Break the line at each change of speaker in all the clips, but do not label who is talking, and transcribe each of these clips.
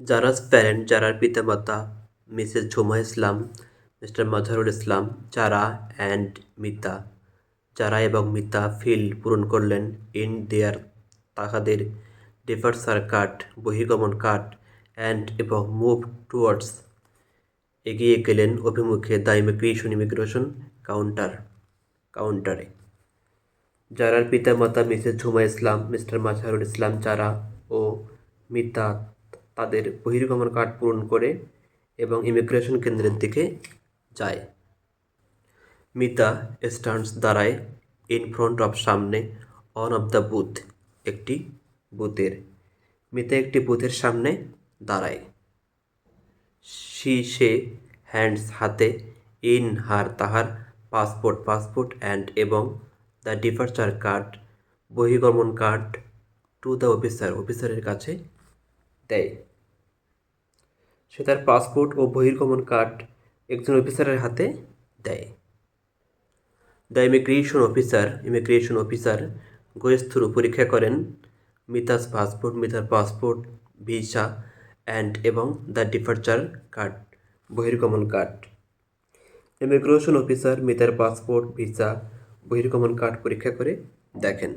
জারা's parent, জারার পিতামাতা Mrs Jhuma Islam, Mr Mazharul Islam, Zara and Mita. Zara এবং মিতা ফিল পূরণ করলেন ইন দেয়ার তাহাদের ডিপার্চার কার্ড বহির্গমন কার্ড অ্যান্ড এবং মুভ টুয়ার্ডস এগিয়ে গেলেন অভিমুখে দ্য ইমিগ্রেশন কাউন্টারে। জারার পিতামাতা মিসেস ঝুমা ইসলাম, মিস্টার মাজহারুল ইসলাম, জারা ও মিতা তাদের বহির্গমন কার্ড পূরণ করে এবং ইমিগ্রেশন কেন্দ্রের দিকে যায়। মিতা স্টান্স দাঁড়ায় ইন ফ্রন্ট অফ সামনে অন অফ দ্য বুথ একটি বুথের। মিতা একটি বুথের সামনে দাঁড়ায়। সে হ্যান্ডস হাতে ইন তাহার পাসপোর্ট অ্যান্ড এবং দ্য ডিপার্চার কার্ড বহির্গমন কার্ড টু দ্য অফিসারের কাছে দেয়। সে তার পাসপোর্ট ও বহির্গমন কার্ড একজন অফিসারের হাতে দেয়। The immigration officer goes through পরীক্ষা করেন মিতার পাসপোর্ট ভিসা অ্যান্ড এবং দ্য ডিপার্চার কার্ড বহির্গমন কার্ড। ইমিগ্রেশন অফিসার মিতার পাসপোর্ট ভিসা বহির্গমন কার্ড পরীক্ষা করে দেখেন।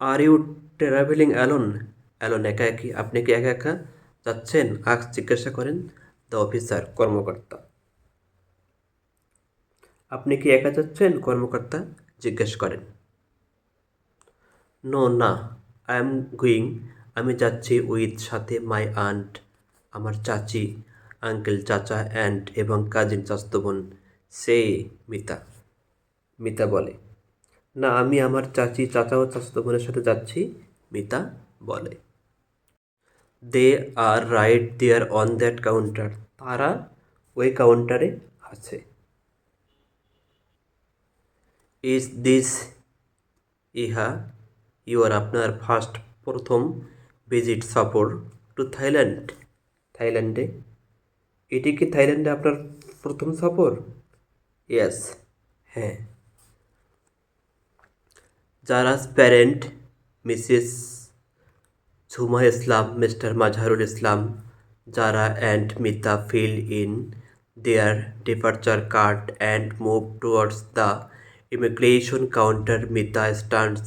আর ইউ ট্রাভেলিং অ্যালোন একা একই, আপনি কি একা একা যাচ্ছেন? জিজ্ঞাসা করেন দ্য অফিসার কর্মকর্তা। আপনি কি একা যাচ্ছেন? কর্মকর্তা জিজ্ঞেস করেন। নো, না, আই এম গোয়িং, আমি যাচ্ছি উইথ সাথে মাই আন্ট, আমার চাচি, আঙ্কেল চাচা অ্যান্ড এবং কাজিন চাচাতো বোন। সে মিতা বলে। না, আমি আমার চাচি, চাচা ও চাচাতো বোনের সাথে যাচ্ছি, মিতা বলে। They are right there on that counter, তারা ওই কাউন্টারে আছে। ইজ দিস ইহা ইউর আপনার প্রথম ভিজিট সফর টু থাইল্যান্ডে? এটি কি থাইল্যান্ডে আপনার প্রথম সফর? ইয়েস, হ্যাঁ। Zara's parent Mrs Jhuma Islam, Mr Mazharul Islam, Zara and Mita fill in their departure card and move towards the immigration counter. Mita stands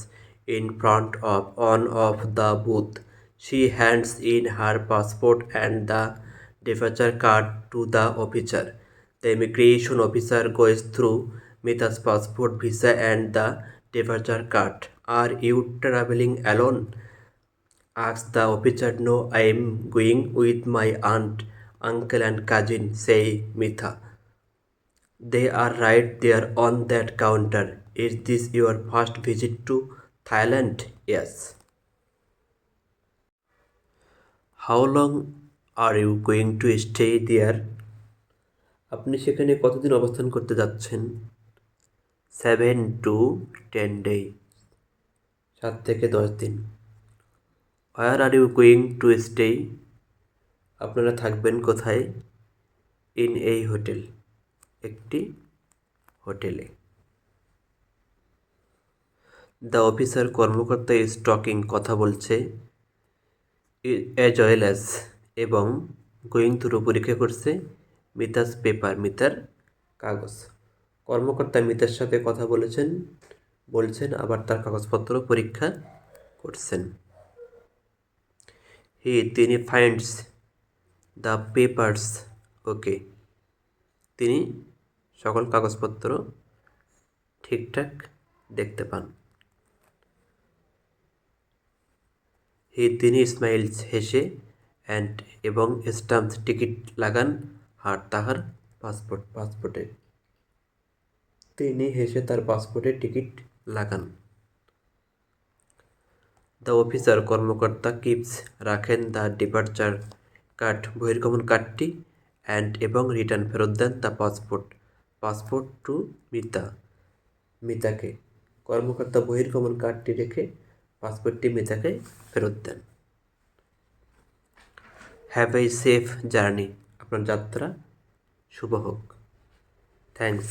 in front of one of the booth. She hands in her passport and the departure card to the officer. The immigration officer goes through Mita's passport, visa and the departure card. Are you traveling alone? Asks the officer. No, I am going with my aunt, uncle and cousin, say Mita. They are right there on that counter. Is this your first visit to Thailand? Yes. How long are you going to stay there? আপনি সেখানে কতদিন অবস্থান করতে যাচ্ছেন? 7 to 10 days, 7 থেকে 10 দিন। Where are you going to stay? আপনারা থাকবেন কোথায়? In a hotel, একটি হোটেলে। দ্য অফিসার কর্মকর্তা ইজ টকিং, কথা বলছে, অ্যাজ ওয়েল অ্যাজ এবং গোয়িং থ্রু পরীক্ষা করছে, মিতাস পেপার, মিতার কাগজ। কর্মকর্তা মিতার সাথে কথা বলছেন আবার তার কাগজপত্র পরীক্ষা করছেন। তিনি ফাইন্ডস দ্য পেপার্স ওকে, তিনি সকল কাগজপত্র ঠিকঠাক দেখতে পান। তিনি স্মাইলস, হেসে, অ্যান্ড এবং স্টাম্পস, টিকিট লাগান তাহার পাসপোর্টে। তিনি হেসে তার পাসপোর্টে টিকিট লাগান। দ্য অফিসার কর্মকর্তা কিপস, রাখেন দ্য ডিপার্চার কার্ড বহির্গমন কার্ডটি অ্যান্ড এবং রিটার্ন, ফেরত দেন দ্য পাসপোর্ট টু মিতাকে। কর্মকর্তা বহির্গমন কার্ডটি রেখে পাসপোর্টটি মিতাকে ফেরত দেন। হ্যাভ এ সেফ জার্নি, আপনার যাত্রা শুভ হোক। থ্যাঙ্কস,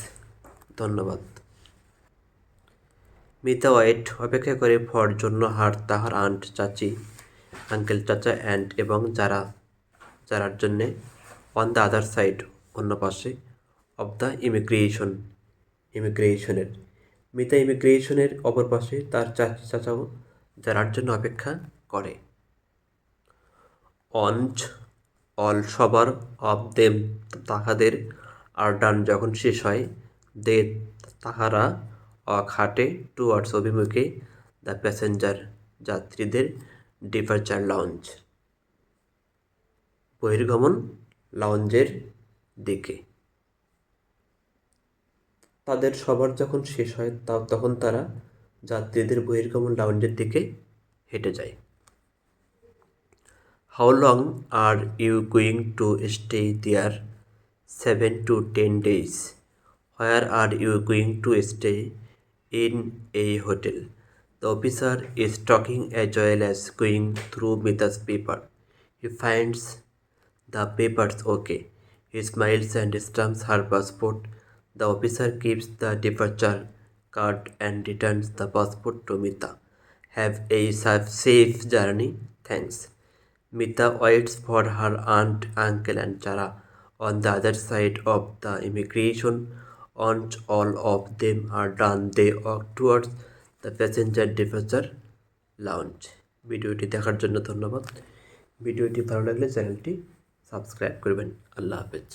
ধন্যবাদ। মিতা অপেক্ষা করে ফর জন্য তাহার আন্ট, চাচি আঙ্কেল চাচা অ্যান্ড এবং যারার জন্যে অন দ্য আদার সাইড অন্য পাশে অফ দ্য ইমিগ্রেশনের মিতা ইমিগ্রেশনের অপর পাশে তার চাচাও যারার জন্য অপেক্ষা করে। অঞ্চ অল সবার অফ দেম তাহাদের আর ডান যখন শেষ হয় দে তাহারা খাটে টুয়ার্ডস অভিমুখে দ্য প্যাসেঞ্জার যাত্রীদের ডিপারচার লাউঞ্জ বহির্গমন লাউঞ্জের দিকে। তাদের সবার যখন শেষ হয় তখন তারা যাত্রীদের বহির্গমন লাউঞ্জের দিকে হেঁটে যায়। How long are you going to stay there? 7 to 10 days. Where are you going to stay? In a hotel. The officer is talking as well as going through Mita's paper. He finds the papers okay. He smiles and stamps her passport. The officer keeps the departure card and returns the passport to Mita. Have a safe journey. Thanks. Mita waits for her aunt, uncle, and Chara on the other side of the immigration. Once all of them are done, they walk towards the passenger departure lounge. ভিডিওটি দেখার জন্য ধন্যবাদ। ভিডিওটি ভালো লাগলে চ্যানেলটি subscribe করবেন। আল্লাহ হাফেজ।